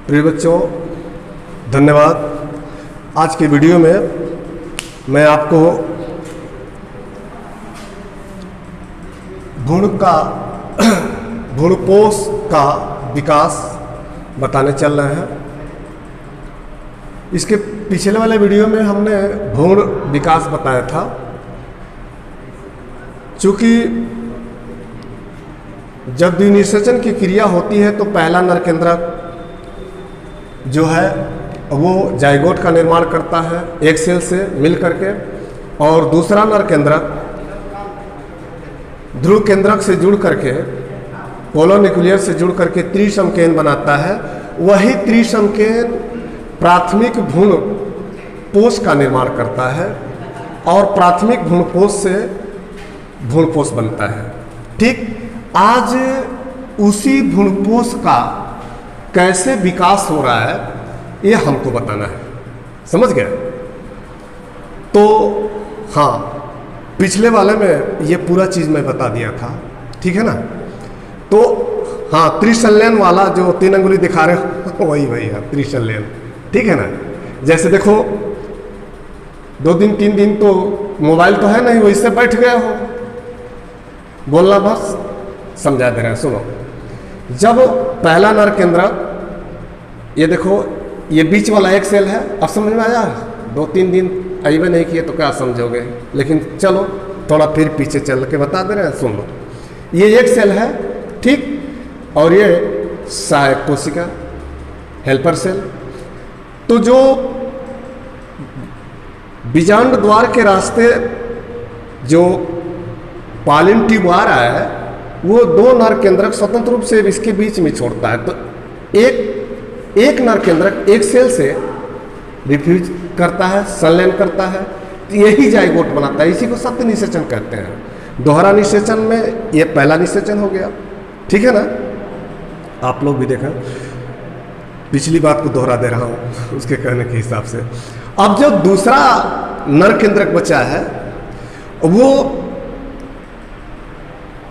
प्रिय बच्चों, धन्यवाद। आज के वीडियो में मैं आपको भ्रूणपोष का विकास बताने चल रहे हैं। इसके पिछले वाले वीडियो में हमने भ्रूण विकास बताया था। चूँकि जब द्विनिषेचन की क्रिया होती है तो पहला नर केंद्रक जो है वो जाइगोट का निर्माण करता है एक सेल से मिल करके, और दूसरा नर केंद्रक ध्रुव केंद्रक से जुड़ करके पोलोन्यूक्लियर से जुड़ करके त्रिसंकेन बनाता है। वही त्रिसंकेन प्राथमिक भ्रूणपोष का निर्माण करता है और प्राथमिक भ्रूणपोष से भ्रूणपोष बनता है। ठीक, आज उसी भ्रूणपोष का कैसे विकास हो रहा है ये हमको बताना है। समझ गए? तो हाँ, पिछले वाले में ये पूरा चीज़ मैं बता दिया था, ठीक है ना। तो हाँ, त्रिसंलयन वाला जो 3 अंगुली दिखा रहे हो वही है त्रिसंलयन, ठीक है ना। जैसे देखो 2 दिन 3 दिन तो मोबाइल तो है नहीं, वैसे बैठ गए हो, बोलना बस समझा दे रहे हैं। सुनो, जब पहला नर केंद्रक, ये देखो ये बीच वाला एक सेल है, अब समझ में आया। 2-3 दिन अइबे नहीं किए तो क्या समझोगे, लेकिन चलो थोड़ा फिर पीछे चल के बता दे रहे हैं, सुन लो। ये एक सेल है, ठीक, और ये सहायक कोशिका हेल्पर सेल। तो जो बीजांड द्वार के रास्ते जो पॉलिन ट्यूब आ रहा है वो 2 नर केंद्रक स्वतंत्र रूप से इसके बीच में छोड़ता है। तो एक नर केंद्रक एक सेल से रिफ्यूज करता है, संलयन करता है, तो यही जाइगोट बनाता है। इसी को सत्य निषेचन कहते हैं। दोहरा निषेचन में ये पहला निषेचन हो गया, ठीक है ना। आप लोग भी देखें, पिछली बात को दोहरा दे रहा हूँ उसके कहने के हिसाब से। अब जो दूसरा नर केंद्रक बचा है वो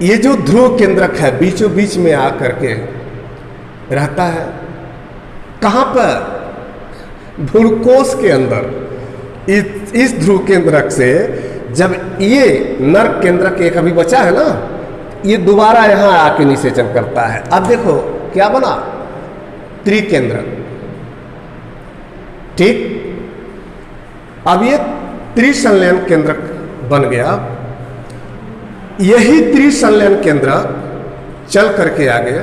ये जो ध्रुव केंद्रक है बीचों बीच में आकर के रहता है। कहाँ पर? भ्रूणकोश के अंदर। इस ध्रुव केंद्रक से जब ये नर केंद्रक एक अभी बचा है ना, ये दोबारा यहाँ आके निषेचन करता है। अब देखो क्या बना, त्रिकेंद्रक, ठीक। अब ये त्रिसंलयन केंद्रक बन गया। यही त्रिसंलयन केंद्रक चल करके आगे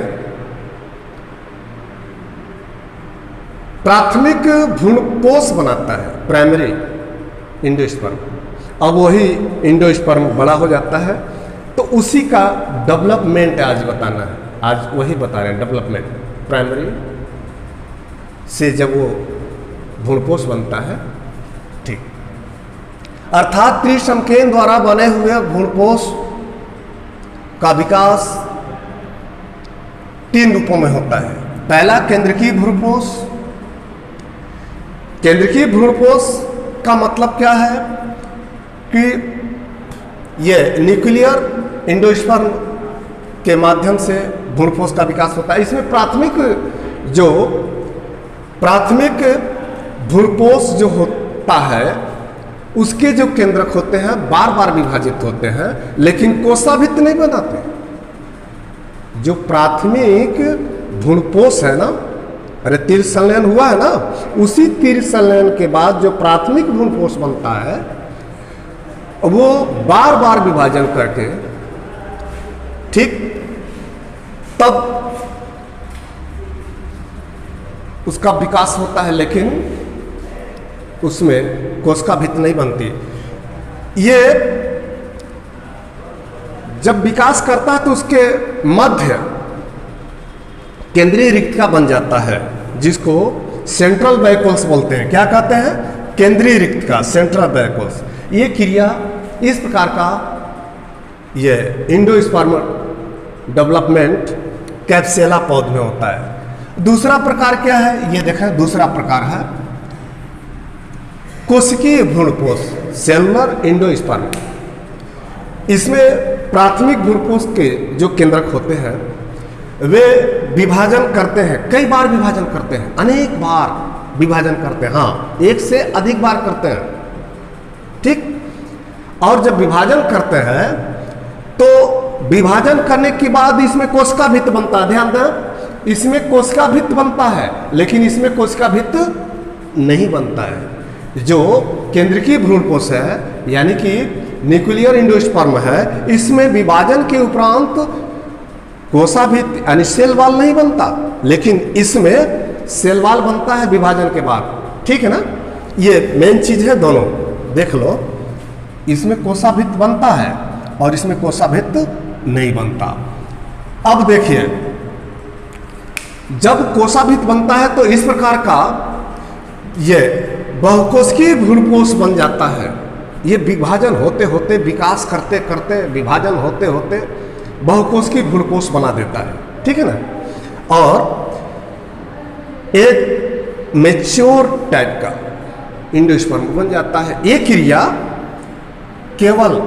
प्राथमिक भ्रूणपोष बनाता है, प्राइमरी इंडोस्पर्म। अब वही इंडोस्पर्म बड़ा हो जाता है, तो उसी का डेवलपमेंट आज बताना है। आज वही बता रहे हैं, डेवलपमेंट प्राइमरी से जब वो भ्रूणपोष बनता है, ठीक। अर्थात त्रिसंकेन द्वारा बने हुए भ्रूणपोष का विकास 3 रूपों में होता है। पहला केंद्रकीय भ्रूणपोष। केंद्रकीय भ्रूणपोष का मतलब क्या है कि ये न्यूक्लियर इंडोस्पर्म के माध्यम से भ्रूणपोष का विकास होता है। इसमें प्राथमिक भ्रूणपोष जो होता है उसके जो केंद्रक होते हैं बार बार विभाजित होते हैं, लेकिन कोशाभित्त नहीं बनाते। जो प्राथमिक भ्रूणपोष है ना, अरे त्रिसंलयन हुआ है ना, उसी त्रिसंलयन के बाद जो प्राथमिक भ्रूणपोष बनता है वो बार बार विभाजन करके, ठीक, तब उसका विकास होता है, लेकिन उसमें कोशिकाभित्त नहीं बनती। ये जब विकास करता है तो उसके मध्य केंद्रीय रिक्तिका बन जाता है, जिसको सेंट्रल वैकुल्स बोलते हैं। क्या कहते हैं? केंद्रीय रिक्तिका, सेंट्रल वैकुल्स। ये क्रिया इस प्रकार का ये इंडोस्पर्म डेवलपमेंट कैप्सुला पौध में होता है। दूसरा प्रकार क्या है? ये देखें, दूसरा प्रकार है कोशिकीय भ्रूणपोष, सेलुलर इंडोस्पर्म। इसमें प्राथमिक भ्रूणपोष के जो केंद्रक होते हैं वे विभाजन करते हैं, कई बार विभाजन करते हैं, अनेक बार विभाजन करते हैं, हाँ एक से अधिक बार करते हैं, ठीक। और जब विभाजन करते हैं तो विभाजन करने के बाद इसमें कोशिका भित्त बनता है, ध्यान दें, इसमें कोशिका भित्त बनता है, लेकिन इसमें कोशिका भित्त नहीं बनता है। जो केंद्रकीय भ्रूणपोष है यानी कि न्यूक्लियर एंडोस्पर्म है, इसमें विभाजन के उपरांत कोशिका भित्त यानी सेल वॉल नहीं बनता, लेकिन इसमें सेल वॉल बनता है विभाजन के बाद, ठीक है ना। ये मेन चीज है, दोनों देख लो, इसमें कोशिका भित्त बनता है और इसमें कोशिका भित्त नहीं बनता। अब देखिए, जब कोशिका भित्त बनता है तो इस प्रकार का ये बहुकोशिकीय भ्रूणपोष बन जाता है। ये विभाजन होते होते, विकास करते करते, विभाजन होते होते बहुकोशिकीय भ्रूणपोष बना देता है, ठीक है ना। और एक मैच्योर टाइप का एंडोस्पर्म बन जाता है। ये क्रिया केवल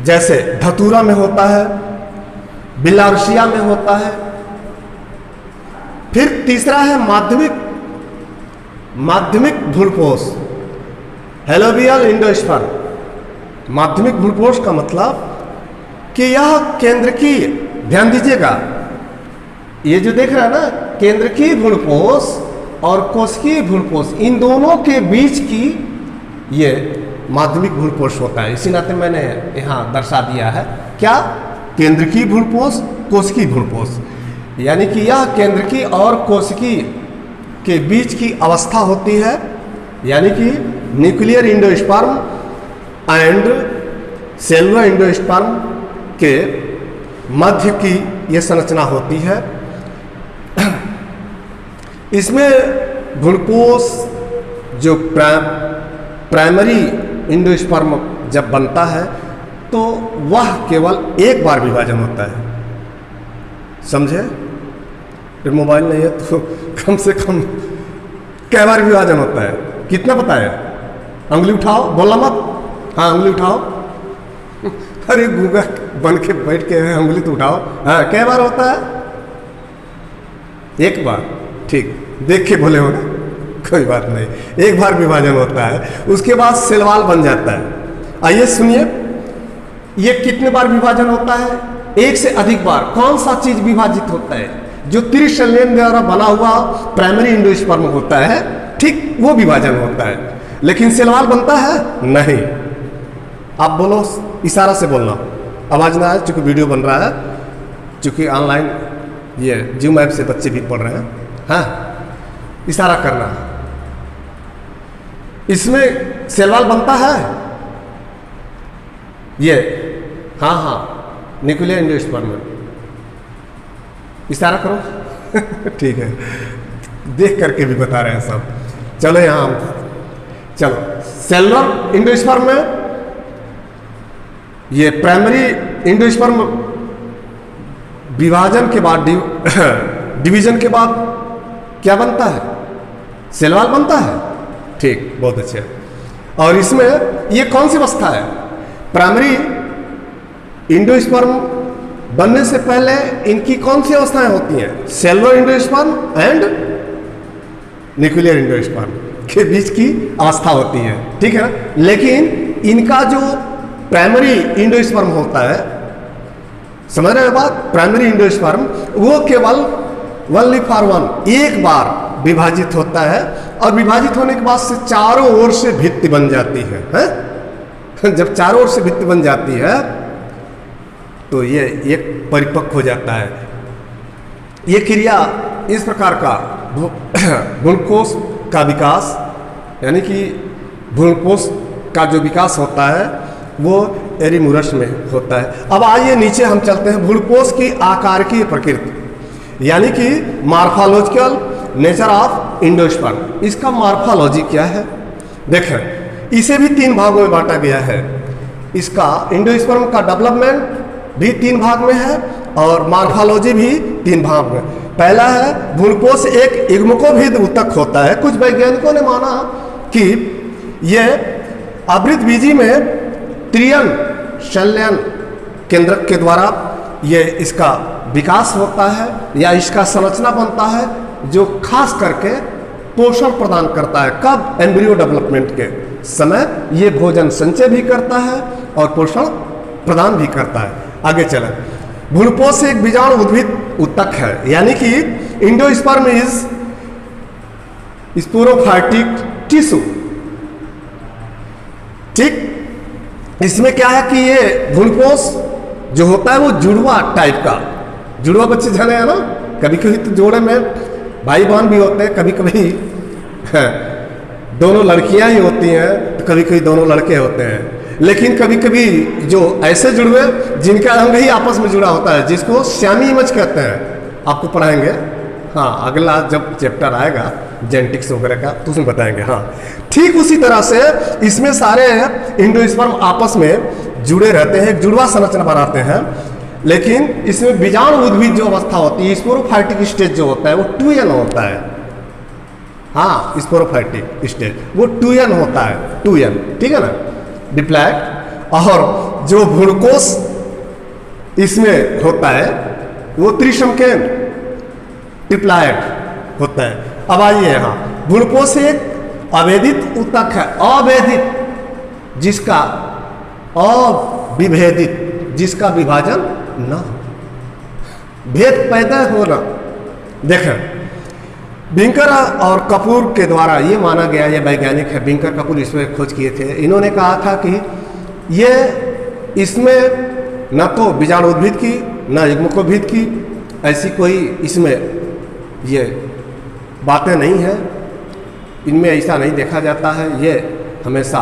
जैसे धतूरा में होता है, बिलारुसिया में होता है। फिर तीसरा है माध्यमिक भ्रूणपोष, हेलोबियल एंडोस्पर्म। माध्यमिक भ्रूणपोष का मतलब कि यह केंद्रकीय, ध्यान दीजिएगा, ये जो देख रहा है ना, केंद्रकीय भ्रूणपोष और कोशिकीय भ्रूणपोष, इन दोनों के बीच की ये माध्यमिक भ्रूणपोष होता है। इसी नाते मैंने यहाँ दर्शा दिया है, क्या, केंद्रकीय भ्रूणपोष, कोशिकीय भ्रूणपोष, यानी कि यह केंद्रकीय और कोशिकीय के बीच की अवस्था होती है, यानी कि nuclear endosperm and cellular endosperm के मध्य की यह संरचना होती है। इसमें भ्रूणपोष जो प्राइमरी एंडोस्पर्म जब बनता है तो वह केवल एक बार विभाजन होता है, समझे। फिर मोबाइल नहीं है तो कम से कम कै बार विभाजन होता है, कितना पता है? उंगली उठाओ, बोलना मत, हाँ उंगली उठाओ। अरे गूंगा बन के बैठ के उंगली तो उठाओ। हाँ, कै बार होता है? एक बार, ठीक, देख के बोले होंगे, कोई बात नहीं, एक बार विभाजन होता है, उसके बाद सेल वॉल बन जाता है। आइए सुनिए, ये कितने बार विभाजन होता है? एक से अधिक बार। कौन सा चीज विभाजित होता है? जो त्रिशल्यन द्वारा बना हुआ प्राइमरी एंडोस्पर्म होता है, ठीक, वो विभाजन होता है, लेकिन सेल वॉल बनता है नहीं। आप बोलो, इशारा से बोलना, आवाज ना आए, चूंकि वीडियो बन रहा है, चूंकि ऑनलाइन ये जूम ऐप से बच्चे भी पढ़ रहे हैं। हाँ, इशारा करना। इसमें सेल वॉल बनता है ये, हाँ हाँ, न्यूक्लियर एंडोस्पर्म में। इशारा करो। ठीक है, देख करके भी बता रहे हैं सब। चलो यहां, चलो सेलुलर एंडोस्पर्म में ये प्राइमरी एंडोस्पर्म विभाजन के बाद, डिवीजन के बाद क्या बनता है? सेल वॉल बनता है, ठीक, बहुत अच्छे। और इसमें ये कौन सी अवस्था है? प्राइमरी एंडोस्पर्म बनने से पहले इनकी कौन सी अवस्थाएं होती हैं? Cellular endosperm and nuclear endosperm के बीच की अवस्था होती है, ठीक है ना। लेकिन इनका जो प्राइमरी एंडोस्पर्म होता है, समझ रहे हो बात, प्राइमरी एंडोस्पर्म वो केवल ओनली फॉर वन, एक बार विभाजित होता है, और विभाजित होने के बाद से चारों ओर से भित्ति बन जाती है? जब चारों ओर से भित्ति बन जाती है तो ये एक परिपक्व हो जाता है। ये क्रिया इस प्रकार का भ्रूणकोश का विकास, यानी कि भ्रूणकोश का जो विकास होता है वो एरीमुरस में होता है। अब आइए नीचे हम चलते हैं, भ्रूणकोश की आकारिकीय प्रकृति, यानी कि मॉर्फोलॉजिकल नेचर ऑफ एंडोस्पर्म। इसका मॉर्फोलॉजी क्या है? देखें, इसे भी 3 भागों में बांटा गया है। इसका एंडोस्पर्म का डेवलपमेंट भी 3 भाग में है और मॉर्फोलॉजी भी 3 भाग में। पहला है, भ्रूणकोश एक युग्मकोभिद ऊतक होता है। कुछ वैज्ञानिकों ने माना कि यह आवृतबीजी में त्रियन संलयन केंद्रक के द्वारा ये इसका विकास होता है या इसका संरचना बनता है जो खास करके पोषण प्रदान करता है। कब? एम्ब्रियो डेवलपमेंट के समय ये भोजन संचय भी करता है और पोषण प्रदान भी करता है। आगे चलें। भ्रूणपोष एक बीजाणु उद्भिद उत्तक है, यानी कि एंडोस्पर्म इज स्पोरोफाइटिक टिश्यू। ठीक, इसमें क्या है कि ये भ्रूणपोष जो होता है वो जुड़वा टाइप का, जुड़वा बच्चे जाने हैं ना, कभी कभी तो जोड़े में भाई बहन भी होते हैं, कभी कभी दोनों लड़कियां ही होती हैं, तो कभी कभी दोनों लड़के होते हैं। लेकिन कभी कभी जो ऐसे जुड़वे जिनका अंग ही आपस में जुड़ा होता है, जिसको श्यामी इमेज कहते हैं, आपको पढ़ाएंगे। हाँ, अगला जब चैप्टर आएगा जेनेटिक्स वगैरह का तो उसमें बताएंगे। हाँ, ठीक उसी तरह से इसमें सारे एंडोस्पर्म आपस में जुड़े रहते हैं, एक जुड़वा संरचना बनाते हैं। लेकिन इसमें बीजाणु उद्भिद जो अवस्था होती है, स्पोरोफाइटिक स्टेज जो होता है वो 2n होता है। हाँ, स्पोरोफाइटिक स्टेज वो 2n होता है, 2n, ठीक है ना, डिप्लॉयड। और जो भ्रूणकोष इसमें होता है वो त्रिसंकेन डिप्लॉयड होता है। अब आइए यहाँ, भ्रूणकोष एक अवेदित उत्तक है, अवेदित, जिसका अविभेदित, जिसका विभाजन न हो, भेद पैदा होना। देखें, विंकर और कपूर के द्वारा ये माना गया, ये वैज्ञानिक है विंकर कपूर, इसमें खोज किए थे। इन्होंने कहा था कि ये इसमें न तो बीजाणु उद्भिद की न युग्मकोद्भिद की ऐसी कोई इसमें ये बातें नहीं है, इनमें ऐसा नहीं देखा जाता है। ये हमेशा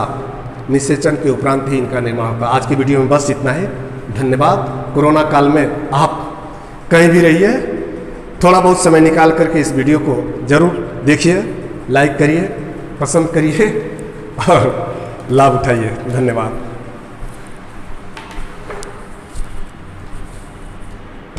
निषेचन के उपरांत ही इनका निर्माण होगा। आज की वीडियो में बस इतना ही। धन्यवाद। कोरोना काल में आप कहीं भी रहिए, थोड़ा बहुत समय निकाल करके इस वीडियो को जरूर देखिए, लाइक करिए, पसंद करिए और लाभ उठाइए। धन्यवाद।